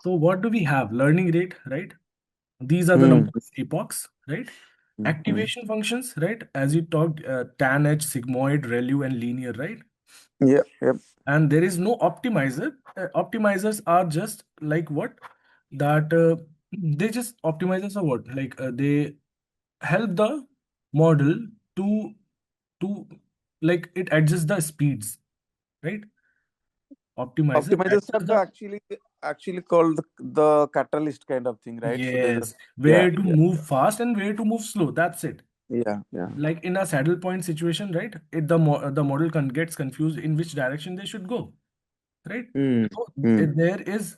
So what do we have? Learning rate, right? These are the Hmm. numbers, epochs, right? Hmm. Activation functions, right? As you talked, tan, sigmoid, ReLU, and linear, right? Yeah. Yep. And there is no optimizer. Optimizers are just like what? That they just optimizers are what? Like they help the model to to like it adjusts the speeds, right? Optimizers Optimizers are adjust the the actually called the catalyst kind of thing, right? So there's a yes, yeah, where to yeah, move fast and where to move slow. That's it. yeah, yeah. Like in a saddle point situation, right? The model gets confused in which direction they should go, right? Hmm. So Hmm. there is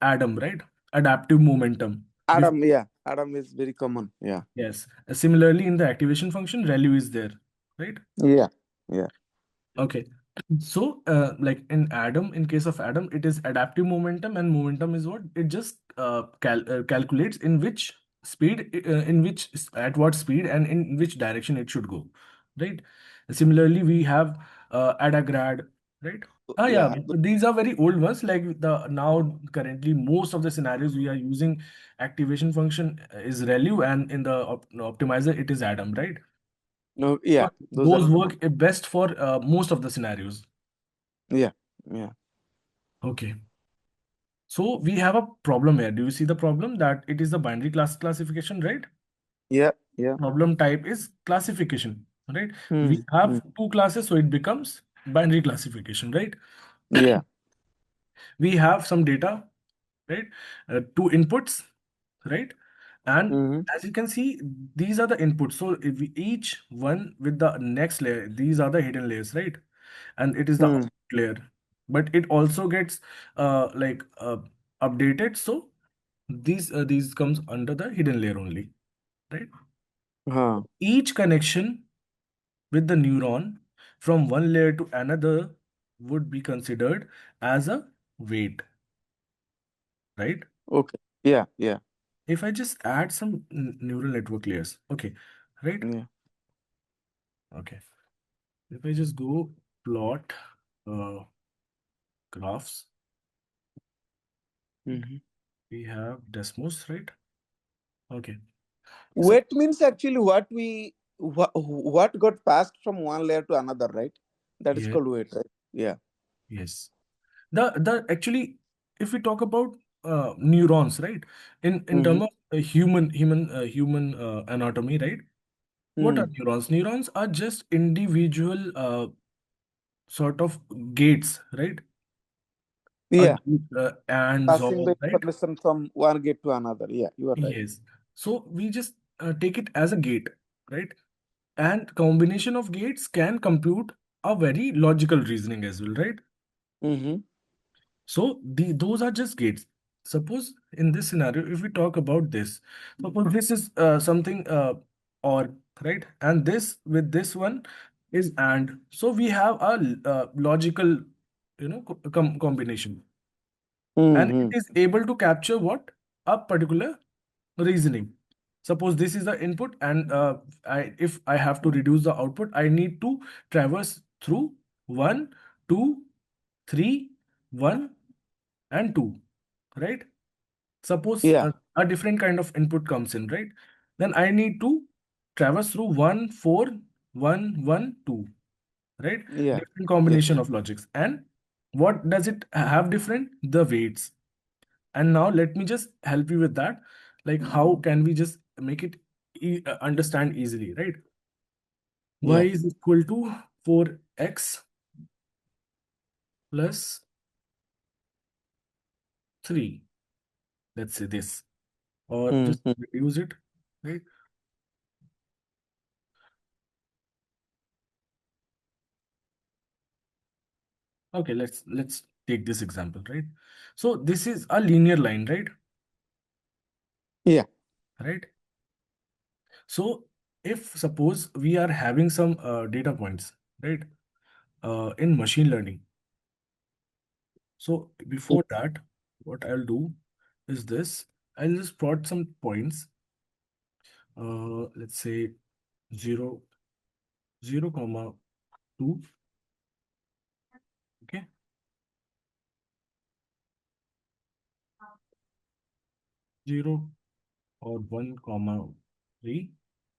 Adam, right? Adaptive momentum. Adam, yeah, Adam is very common. Yeah, Yes. Similarly, in the activation function, ReLU is there, right? yeah, yeah. Okay. So, like in Adam, in case of Adam, it is adaptive momentum, and momentum is what? It just calculates in which speed, at what speed, and in which direction it should go, right? Similarly, we have adagrad, right? Ah, yeah, Yeah. these are very old ones. Like the now currently most of the scenarios we are using activation function is ReLU, and in the optimizer it is Adam, right? No, yeah, But those are those common. work best for most of the scenarios. Yeah, yeah, Okay. So we have a problem here. Do you see the problem that it is the binary classification, right? yeah, yeah. Problem type is classification, right? We Hmm. Hmm. have two classes, so it becomes binary classification, right? Yeah. We have some data, right? Two inputs, right? And Hmm. as you can see, these are the inputs. So if we, each one with the next layer, these are the hidden layers, right? And it is the Hmm. output layer. But it also gets updated. So these comes under the hidden layer only, right? Huh. Each connection with the neuron from one layer to another would be considered as a weight, right? Okay. Yeah, yeah, If I just add some neural network layers, okay, right? yeah. Okay. If I just go plot uh, graphs, right? Hmm. We have Desmos, right? Okay. So Weight means actually what got passed from one layer to another, right? That is yeah, called weight, right? Yeah. yes. The actually, if we talk about neurons, right? In Mm-hmm. terms of human anatomy, right? What are Hmm. neurons? Neurons are just individual sort of gates, right? A Yeah. gate, and Passing so, the right? information from one gate to another. Yeah, you are right. Yes. So we just take it as a gate, right? And combination of gates can compute a very logical reasoning as well, right? Mm-hmm. So those are just gates. Suppose in this scenario, if we talk about this, suppose this is something or right, and this with this one is and. So we have a logical, combination, and it Mm-hmm. is able to capture what a particular reasoning. Suppose this is the input, and if I have to reduce the output, I need to traverse through 1, 2, 3, 1, and 2, right? Suppose Yeah, a different kind of input comes in, right? Then I need to traverse through 1, 4, 1, 1, 2, right? yeah, Different yeah, combination of logics. And what does it have different? The weights. And now let me just help you with that. Like how can we just make it understand easily, right? Y yeah, is equal to 4x plus 3. Let's say this. Or just mm-hmm. reduce it, right? Okay, let's take this example, right? So this is a linear line, right? Yeah. Right? So if suppose we are having some data points, right? In machine learning. So before that, what I'll do is this. I'll just plot some points. Let's say 0, 0, comma 2. Okay. 0 or 1 comma 3,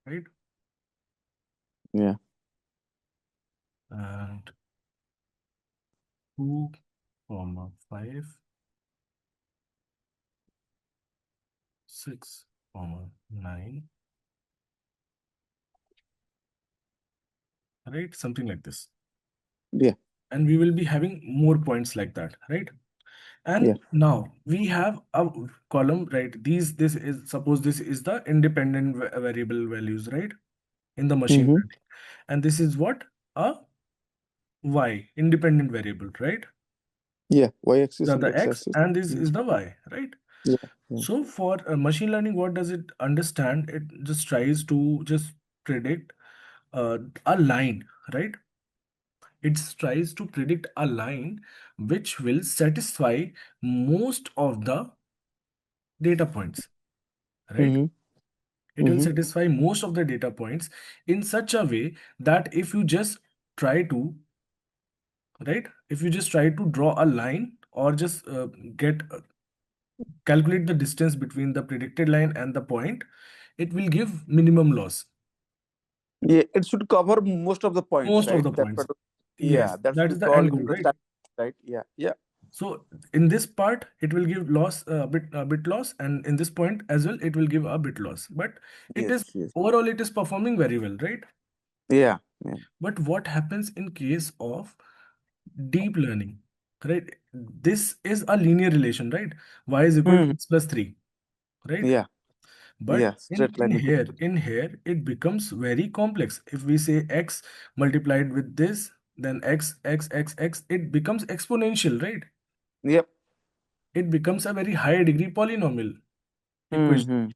right? Yeah. And 2 comma 5, 6 comma 9, right? Something like this. Yeah. And we will be having more points like that, right? Yeah. And now we have a column, right? This is, suppose this is the independent variable values, right? In the machine Mm-hmm. learning. And this is what? A y, independent variable, right? Yeah. Y axis and The X x axis. and this Mm. is the y, right? Yeah. Yeah. So for machine learning, what does it understand? It just tries to just predict a line, right? It tries to predict a line which will satisfy most of the data points, right? Mm-hmm. It will Mm-hmm. satisfy most of the data points in such a way that if you just try to, right? If you just try to draw a line or just get calculate the distance between the predicted line and the point, it will give minimum loss. Yeah. It should cover most of the points, Most of right? the That's points. what. Yeah. Yes, That's that what we is the call end in goal, the right? statistics, right? Yeah. Yeah. So in this part, it will give loss a bit loss, and in this point as well, it will give a bit loss. But it is Yes. Yes. overall it is performing very well, right? Yeah. Yeah. But what happens in case of deep learning, right? This is a linear relation, right? Y is equal to Mm. x plus 3, right? Yeah. But Yeah. Straight line equation. in here, it becomes very complex. If we say x multiplied with this, then x, it becomes exponential, right? Yep. It becomes a very high degree polynomial equation. Mm-hmm.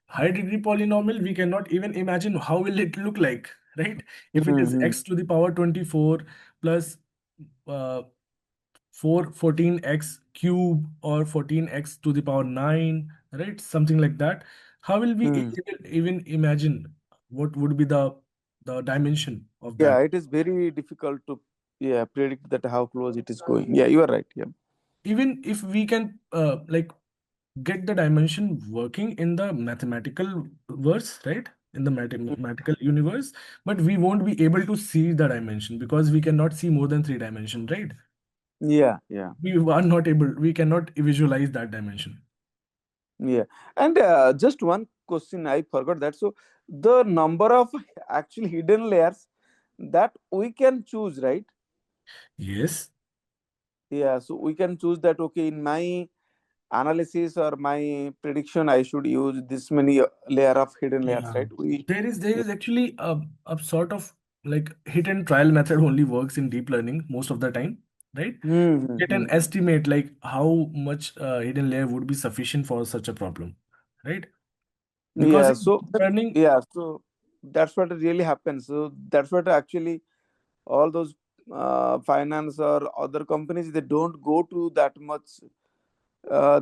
High degree polynomial, we cannot even imagine how will it look like, right? If it is Mm-hmm. x to the power 24 plus uh, 14x cube or 14x to the power 9, right? Something like that. How will we Mm. even imagine what would be the dimension of Yeah. that? It is very difficult to, yeah, predict that how close it is going. Yeah. You are right. Yeah. Even if we can like get the dimension working in the mathematical verse, right? In the mathematical universe, but we won't be able to see the dimension because we cannot see more than 3 dimension, right? Yeah. Yeah. We are not able, we cannot visualize that dimension. Yeah. And just one question I forgot that. So the number of actual hidden layers that we can choose, right? Yes. Yeah. So we can choose that. Okay, in my analysis or my prediction, I should use this many layer of hidden layers, Yeah. right? We. There Yeah. is actually a sort of like hit and trial method only works in deep learning most of the time, right? Get an Mm-hmm. estimate like how much hidden layer would be sufficient for such a problem, right? Because Yeah. in So deep learning, yeah. So that's what really happens. So that's what actually all those finance or other companies, they don't go to that much.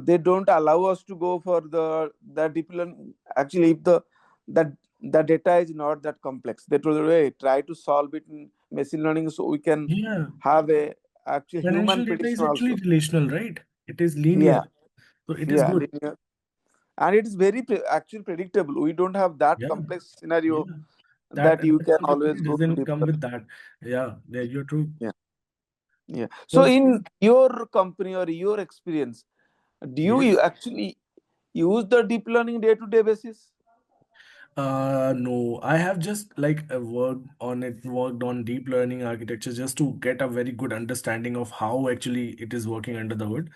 They don't allow us to go for the deep learning. Actually, if that the data is not that complex, they told, hey, try to solve it in machine learning so we can yeah, have a actual human financial data prediction is actually also. relational, right? It is linear, Yeah. so it is Yeah. good. Linear. And it is very actually predictable. We don't have that Yeah, complex scenario yeah. that you That can always complexity go to doesn't deep come with learning. that. Yeah, you're true. Yeah. Yeah. So Because in your company or your experience, do you yes. actually use the deep learning day to day basis? No, I have just like worked on it, worked on deep learning architecture just to get a very good understanding of how actually it is working under the hood.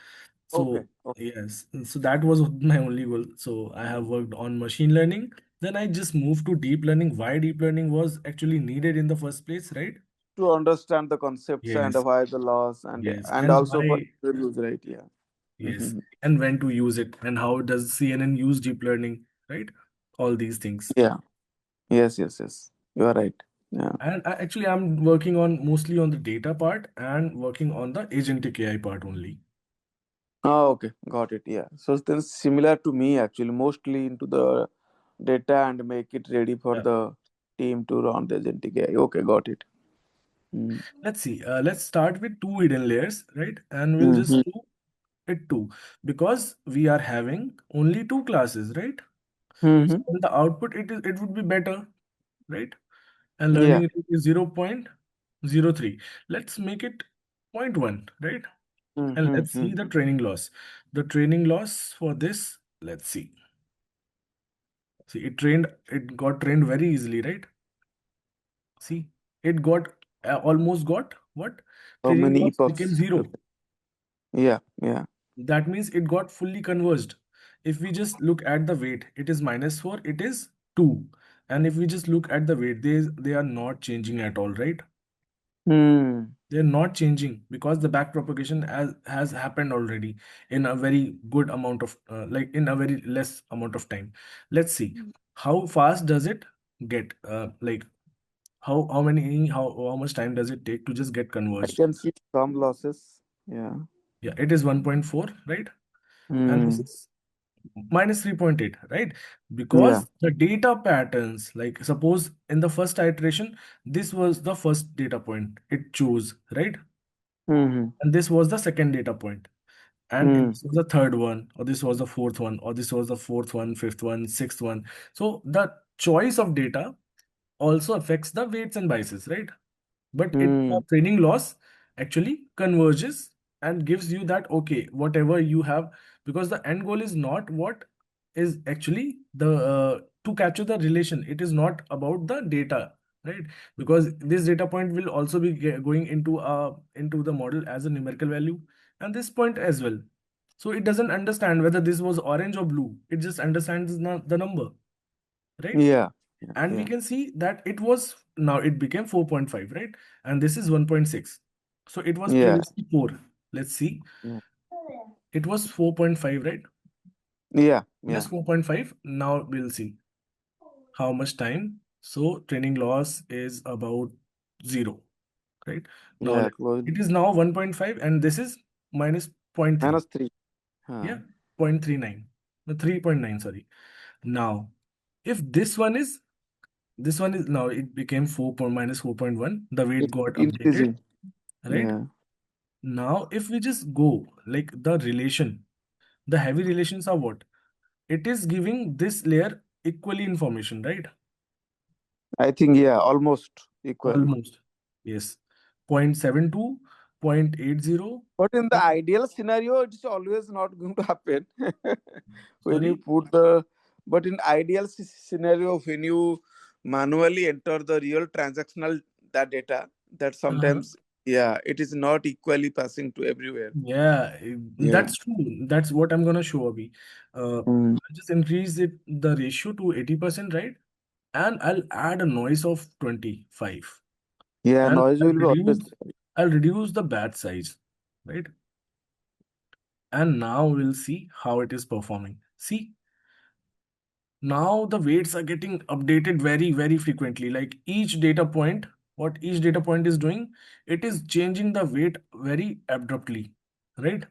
Okay. So, Okay. yes, so that was my only goal. So, I have worked on machine learning. Then I just moved to deep learning. Why deep learning was actually needed in the first place, right? To understand the concepts and Yes, why the laws yes. and And also for why, the use, right? Yeah. yes, Mhm. and when to use it, and how does CNN use deep learning, right? All these things. Yeah. Yes. Yes. Yes. You are right. Yeah. And actually, I'm working on mostly on the data part and working on the agentic AI part only. Oh, okay. Got it. Yeah. So then similar to me actually, mostly into the data and make it ready for Yeah. the team to run the agentic AI. Okay. Got it. Mm. Let's see. Let's start with two hidden layers, right? And we'll just Mhm. do. it 2 because we are having only two classes, right? So Mm-hmm. in the output, it would be better, right? And learning Yeah. rate is 0.03. Let's make it zero point 0.1, right? And let's Mm-hmm. see the training loss. The training loss for this, let's see. See, it got trained very easily, right? See, it got almost got what? So Training many loss became epochs. 0. Yeah. Yeah. That means it got fully converged. If we just look at the weight, it is -4, it is 2. And if we just look at the weight, they are not changing at all, right? Hmm. They're not changing because the back propagation has happened already in a very good amount of like in a very less amount of time. Let's see how fast does it get like how much time does it take to just get I converged? can see some losses. Yeah. Yeah, it is 1.4, right? And this Hmm. is -3.8, right? Yeah. Because the data patterns, like suppose in the first iteration, this was the first data point it chose, right? Mm-hmm. And this was the second data point. And Hmm. this was the third one, or this was the fourth one, or this was the fourth one, fifth one, sixth one. So the choice of data also affects the weights and biases, right? But it Hmm. training loss actually converges and gives you that okay, whatever you have, because the end goal is not what is actually the to capture the relation. It is not about the data, right? Because this data point will also be going into the model as a numerical value, and this point as well. So it doesn't understand whether this was orange or blue. It just understands the number, right? Yeah. Yeah. And we Yeah. can see that it was now it became 4.5, right? And this is 1.6. So it was Yeah. previously 4. Let's see. Yeah. It was 4.5, right? Yeah. Plus Yeah. 4.5. Now we'll see how much time. So training loss is about 0, right? Now Yeah. Close. it is now 1.5 and this is minus zero point 0.3. -3. Yeah, Huh. 0.39. No, 3.9, sorry. Now, if this one is now it became 4.1, the weight It's got updated, increasing. right? Yeah. Now, if we just go like the relation, the heavy relations are what? It is giving this layer equally information, right? I think yeah, almost equally. Almost. Yes. 0.72, 0.80. But in the ideal scenario, it's always not going to happen. When you Sorry? put the, but in ideal scenario, when you manually enter the real transactional that data, that Uh-huh. sometimes yeah, it is not equally passing to everywhere. Yeah, Yeah. that's true. That's what I'm gonna show, Abhi. Mm. I'll just increase the ratio to 80%, right? And I'll add a noise of 25. Yeah, And noise will be always there. I'll reduce the batch size, right? And now we'll see how it is performing. See, now the weights are getting updated very, very frequently. Like each data point, what each data point is doing, it is changing the weight very abruptly, right?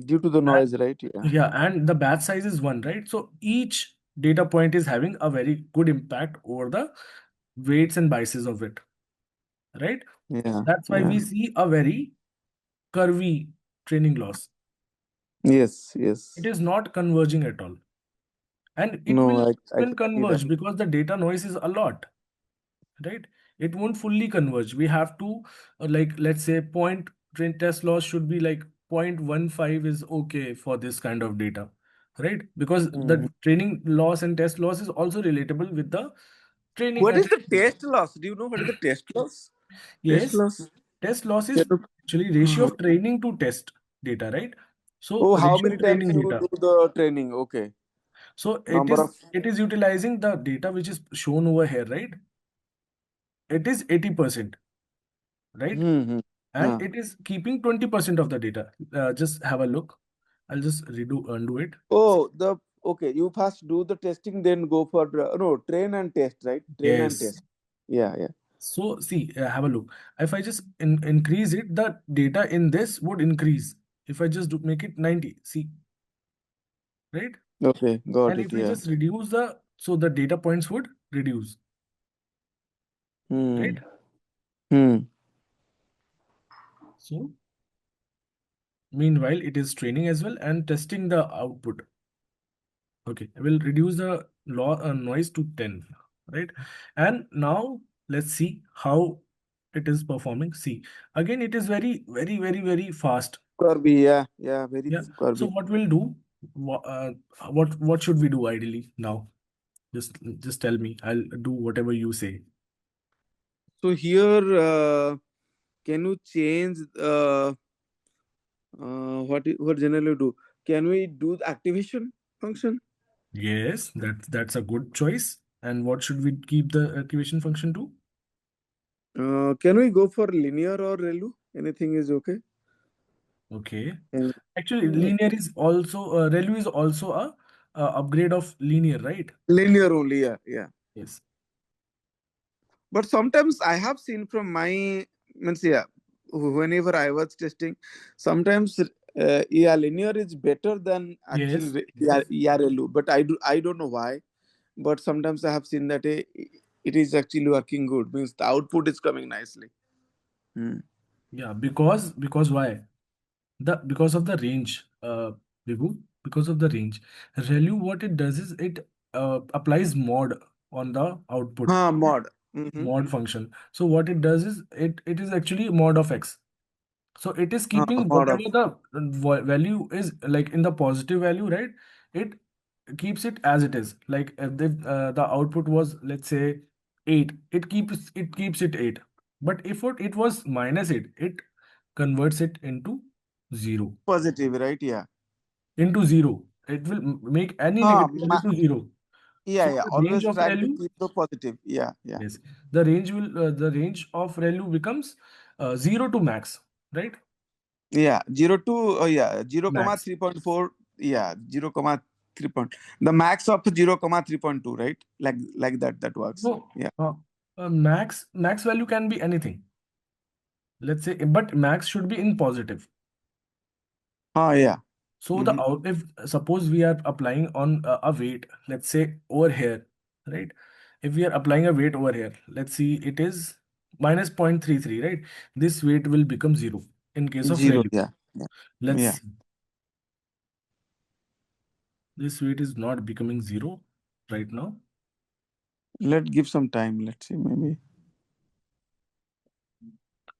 Due to the noise, right? Yeah. Yeah, and the batch size is 1, right? So each data point is having a very good impact over the weights and biases of it, right? Yeah. That's why Yeah. we see a very curvy training loss. Yes. It Yes. is not converging at all. And it No, will I even can see that. converge because the data noise is a lot, right? It won't fully converge. We have to, like, let's say, point train test loss should be like 0.15 is okay for this kind of data, right? Because the Mhm. training loss and test loss is also relatable with the training. What is the test loss? Do you know what is the test loss? Test Yes, loss. test loss Can is you- actually ratio of training to test data, right? So Oh, how ratio many of times training you data. do the training? Okay. So it Number is of. it is utilizing the data which is shown over here, right? It is 80%, right? Hmm. And Huh. it is keeping 20% of the data. Just have a look. I'll just undo it. Oh, the okay. You first do the testing, then go for no train and test, right? Train and Yes. test. Yeah, yeah. So see, have a look. If I just increase it, the data in this would increase. If I just make it 90, see, right? Okay, got And it. if we Yeah. just reduce so the data points would reduce, Hmm. right? Hmm. So Meanwhile, it is training as well and testing the output. Okay, I will reduce the noise to 10, right? And now let's see how it is performing. See, again, it is very, very, very, very fast. Kirby, yeah, yeah, very Yeah. So Kirby. what we'll do, what should we do ideally now? Just tell me. I'll do whatever you say. So here, can you change what generally do? Can we do the activation function? Yes, that's a good choice. And what should we keep the activation function to? Can we go for linear or relu? Anything is okay. Okay. And, Actually, uh, linear is also ReLU is also a upgrade of linear, right? linear only, yeah, yeah. Yes. But sometimes I have seen from my means, yeah, whenever I was testing, sometimes yeah, linear is better than actually Yes. yeah, Yes. ERLU. But I don't know why. But sometimes I have seen that it is actually working good. Means the output is coming nicely. Hmm. Yeah, because why? Because of the range, Vibhu, because of the range. ReLU, what it does is it applies mod on the output, Mod. Mm-hmm. mod function. So what it does is it is actually mod of X. So it is keeping Mod whatever of the value is, like in the positive value, right? It keeps it as it is. Like if the output was, let's say, 8, it keeps it 8. But if it was -8, it converts it into 0. positive, right? Yeah. Into 0. It will make any Huh, negative value to 0. yeah, So yeah. the range Always of try to ReLU, keep the positive. Yeah, yeah. yes, the range of ReLU becomes 0 to max, right? Yeah, 0 to yeah, 0 comma Max. 3.4. Yeah, 0 comma 3 point. The max of 0 comma 3.2, right? Like that works. No, Yeah. max value can be anything. Let's say, but max should be in positive. Yeah. So the Mm-hmm. out if suppose we are applying on a weight, let's say over here, right? If we are applying a weight over here, let's see, it is -0.33, right? This weight will become 0 in case of 0. ReLU. Yeah. Yeah. Let's Yeah. see. This weight is not becoming 0 right now. Let's give some time. Let's see. Maybe.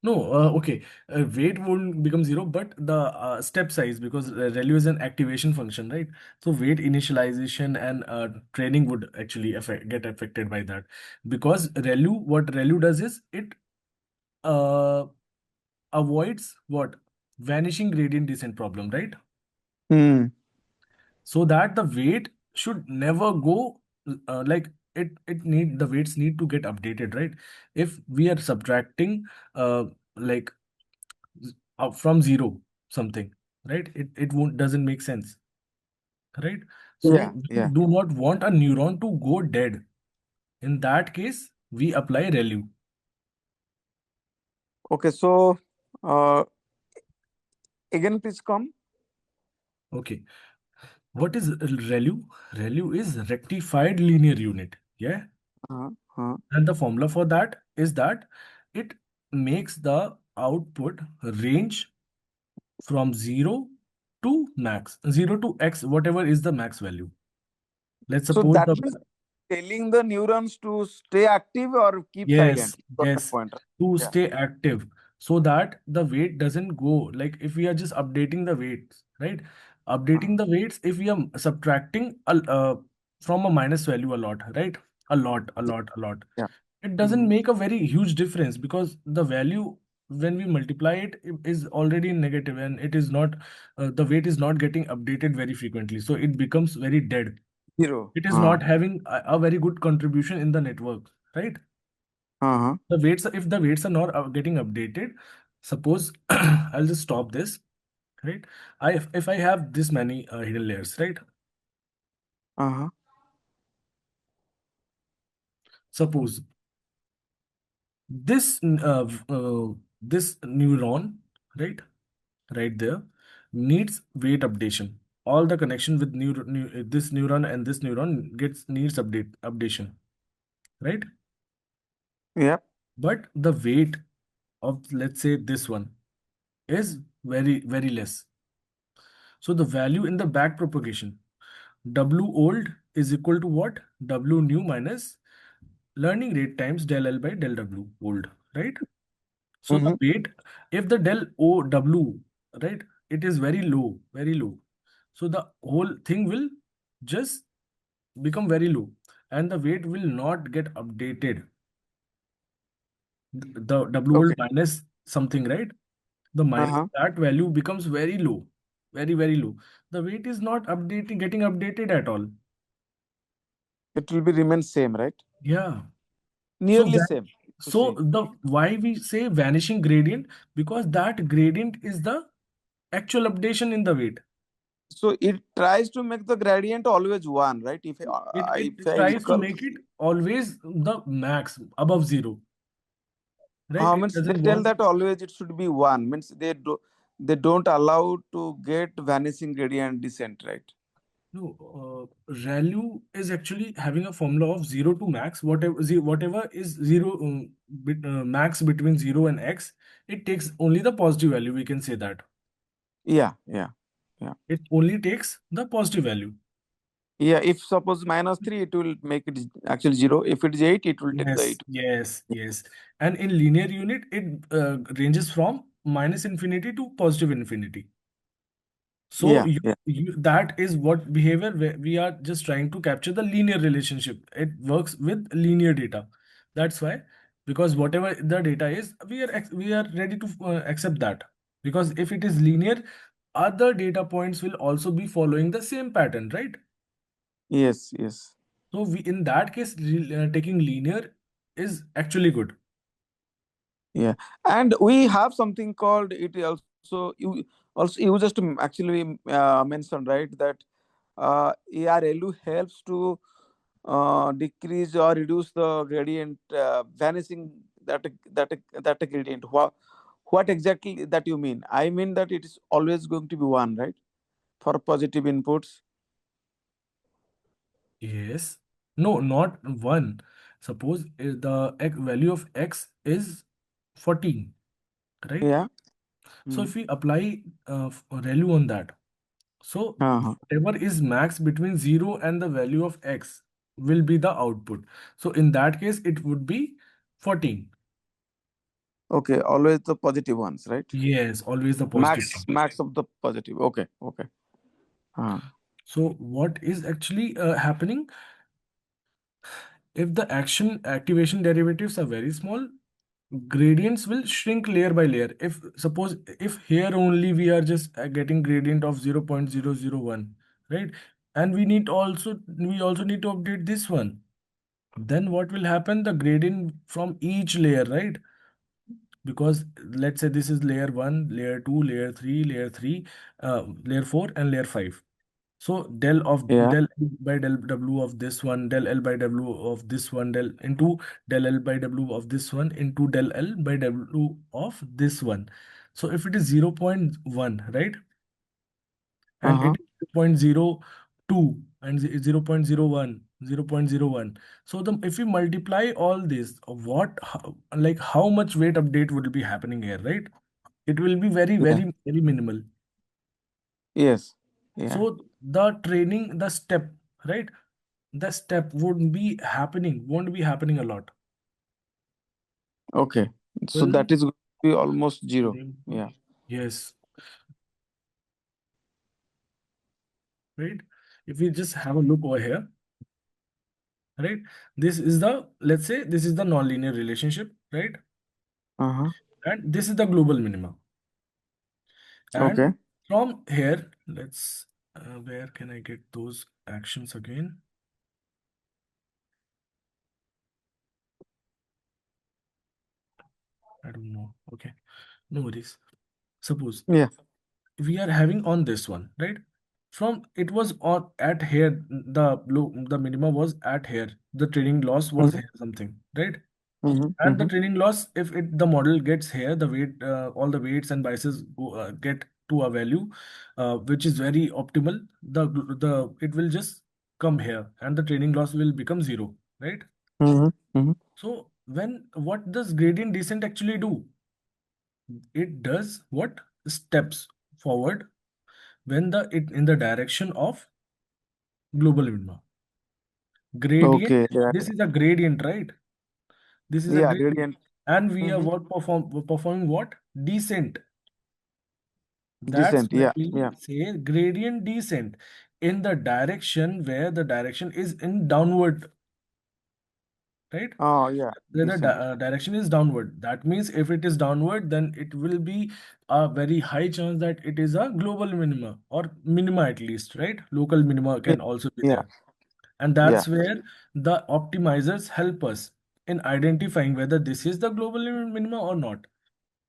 No, okay. Weight won't become 0, but the step size, because ReLU is an activation function, right? So weight initialization and training would actually get affected by that. Because what ReLU does is it uh, avoids what? Vanishing gradient descent problem, right? Hmm. So that the weight should never go like the weights need to get updated, right? If we are subtracting like from 0 something, right? It won't doesn't make sense, right? So Yeah. we Yeah. do not want a neuron to go dead. In that case, we apply ReLU. Okay. So, uh, again, please come. Okay, what is ReLU? ReLU is rectified linear unit, yeah. Uh, uh. And the formula for that is that it makes the output range from 0 to max, 0 to x, whatever is the max value. Let's So suppose that the means telling the neurons to stay active or keep silent. yes, Got my yes, point, right? to Yeah. stay active so that the weight doesn't go. Like if we are just updating the weights, right? Updating Uh, the weights, if we are subtracting from a minus value a lot, right? A lot. yeah. It doesn't Mhm. make a very huge difference because the value, when we multiply it, is already negative, and it is not, the weight is not getting updated very frequently. So it becomes very dead. 0. It is not having a very good contribution in the network, right? Uh-huh. If the weights are not getting updated, suppose I'll just stop this, right? If I have this many hidden layers, right? Uh-huh. Suppose this neuron, right, right there, needs weight updation. All the connection with this neuron and this neuron needs updation, right? Yep. But the weight of, let's say, this one is very, very less. So the value in the back propagation, W old is equal to what? W new minus learning rate times del L by del W old, right? So the Mm-hmm. weight, if the del O W, right, it is very low, very low. So the whole thing will just become very low and the weight will not get updated. The W old Okay. minus something, right? Uh-huh. That value becomes very low, very, very low. The weight is not updating, getting updated at all. It will be remain same, right? Yeah. So Nearly that same. To so see. the why we say vanishing gradient, because that gradient is the actual updation in the weight. So it tries to make the gradient always one, right? If It I tries to recall, make it always the max above zero, right? It means they doesn't tell want that always it should be one. Means they don't allow to get vanishing gradient descent, right? no. ReLU is actually having a formula of zero to max. Whatever is zero max between zero and x, it takes only the positive value. We can say that Yeah, yeah, yeah. it only takes the positive value. Yeah, if suppose -3, it will make it actually 0. If it is 8, it will take the Yes, 8. yes, yes. And in linear unit, it ranges from minus infinity to positive infinity. So Yeah, yeah. that is what behavior we are just trying to capture the linear relationship. It works with linear data. That's why, because whatever the data is, we are ready to accept that. Because if it is linear, other data points will also be following the same pattern, right? Yes, yes. So we in that case, taking linear is actually good. Yeah. And we have something called it also you just actually mentioned, right, that ARLU helps to decrease or reduce the gradient vanishing that gradient. What exactly that you mean? I mean that it is always going to be one, right? For positive inputs. Yes. No, not one. Suppose the value of x is 14, right? Yeah. So Hmm. if we apply ReLU on that, so Uh-huh. whatever is max between 0 and the value of x will be the output. So in that case, it would be 14. Okay, always the positive ones, right? Yes, always the positive Max one. max of the positive. Okay, okay. Uh, So what is actually happening? If the action activation derivatives are very small, gradients will shrink layer by layer. If suppose if here only we are just getting gradient of 0.001, right? And we also need to update this one. Then what will happen? The gradient from each layer, right? Because let's say this is layer 1, layer 2, layer 3, layer 4, and layer 5. So yeah. del L by del W of this one, del L by W of this one, del L by W of this one into del L by W of this one. So if it is zero point 0.1, right? And it Uh-huh. is 0.02 and 0.01, 0.01. So if we multiply all this, like how much weight update would be happening here, right? It will be very, Yeah. very, very minimal. Yes. Yeah. So the step, right? The step won't be happening a lot. Okay. So Well, that is going to be almost zero. name- Yeah. yes, right? If we just have a look over here, right? Let's say this is the nonlinear relationship, right? Uh-huh. And this is the global minima. And Okay. from here, where can I get those actions again? I don't know. Okay, no worries. Suppose Yeah. we are having on this one, right? From it was on at here, the minima was at here. The training loss was Mm-hmm. here something, right? Mm-hmm. And the Mm-hmm. training loss, if the model gets here, all the weights and biases get to a value, which is very optimal. The it will just come here, and the training loss will become zero, right? Mm-hmm. Mm-hmm. So what does gradient descent actually do? It does what? Steps forward when it in the direction of global minima. Gradient, Okay. Yeah. this is a gradient, right? This is a Yeah. gradient. Gradient. And we are Mm-hmm. performing what? Descent. That's Descent. why Yeah. we Yeah. say gradient descent in the direction where the direction is in downward, right? Oh, yeah. Where the Descent. direction is downward. That means if it is downward, then it will be a very high chance that it is a global minima or minima at least, right? Local minima Yeah. can also be Yeah. there. And Yeah. that's where the optimizers help us in identifying whether this is the global minima or not.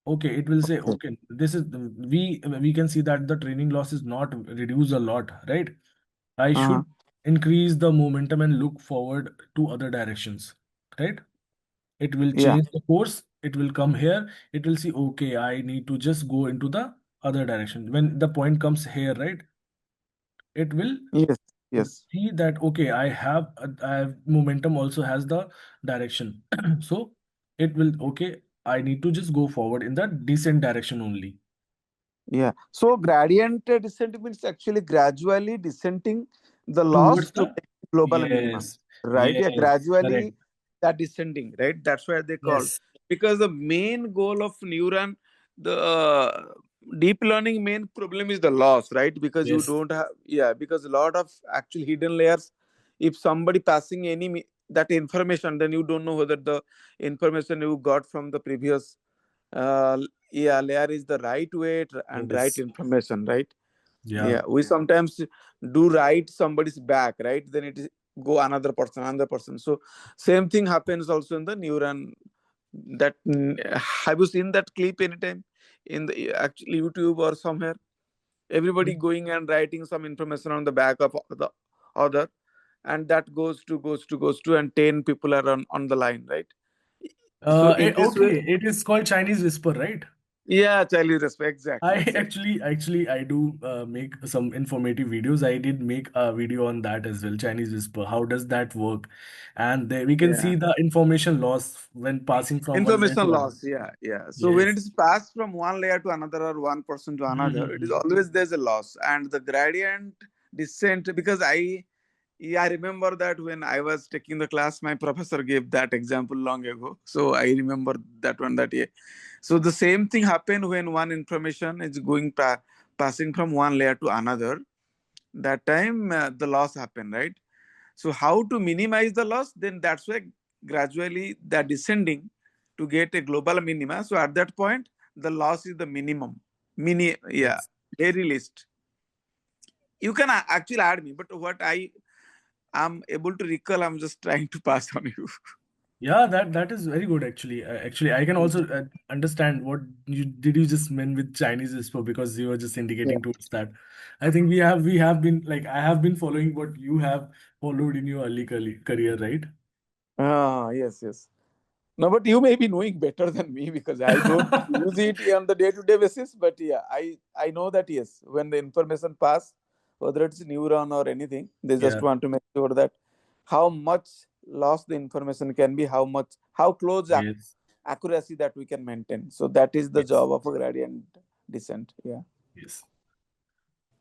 Okay, it will say, Okay. okay, this is we can see that the training loss is not reduced a lot, right? I Uh-huh. should increase the momentum and look forward to other directions, right? It will Yeah. change the course. It will come here. It will see, okay, I need to just go into the other direction. When the point comes here, right? It will Yes. Yes. see that, okay, I have momentum also has the direction. So it will, okay, I need to just go forward in the descent direction only. Yeah. So gradient descent means actually gradually descending the loss Towards to the, make global minimum. yes, Right? Yeah. yes, correct. Gradually that descending. Right. That's why they call, Yes, because the main goal of neuron, the deep learning main problem is the loss. Right? Because you yes, don't have, yeah. Because a lot of actual hidden layers. If somebody passing any that information, then you don't know whether the information you got from the previous uh, yeah layer is the right weight and right yes, information, right? yeah. Yeah, we sometimes do write somebody's back, right? Then it is go another person. So same thing happens also in the neuron. That have you seen that clip anytime in the actually YouTube or somewhere? Everybody going and writing some information on the back of the other, and that goes to and 10 people are on the line, right? So in this way, Okay, it is called Chinese whisper, right? yeah, child respect, I exactly, exactly. actually I do make some informative videos. I did make a video on that as well, Chinese whisper. How does that work? And there we can Yeah. see the information loss when passing from one layer Information to another. loss, yeah, yeah. So when it Yes. is passed from one layer to another or one person to another, it is Mhm. always there's a loss. And the gradient descent, because yeah, I remember that when I was taking the class, my professor gave that example long ago. So I remember that one that year. So the same thing happened when one information is passing from one layer to another. That time the loss happened, right? So how to minimize the loss? Then that's why gradually they're descending to get a global minima. So at that point, the loss is the minimum. Yeah, Yes. very least. You can actually add me, but what I am able to recall, I'm just trying to pass on you. Yeah, that is very good actually. Actually, I can also understand what you just meant with Chinese whisper because you were just Yeah. indicating towards that. I think we have been like I have been following what you have followed in your early career, right? Ah, yes, yes. No, but you may be knowing better than me because I don't use it on the day-to-day basis. But yeah, I know that yes, when the information pass, whether it's neuron or anything, they just Yeah. want to make sure that how much loss the information can be, how close Yes. accuracy that we can maintain. So that is the Yes. job of a gradient descent. Yeah. Yes.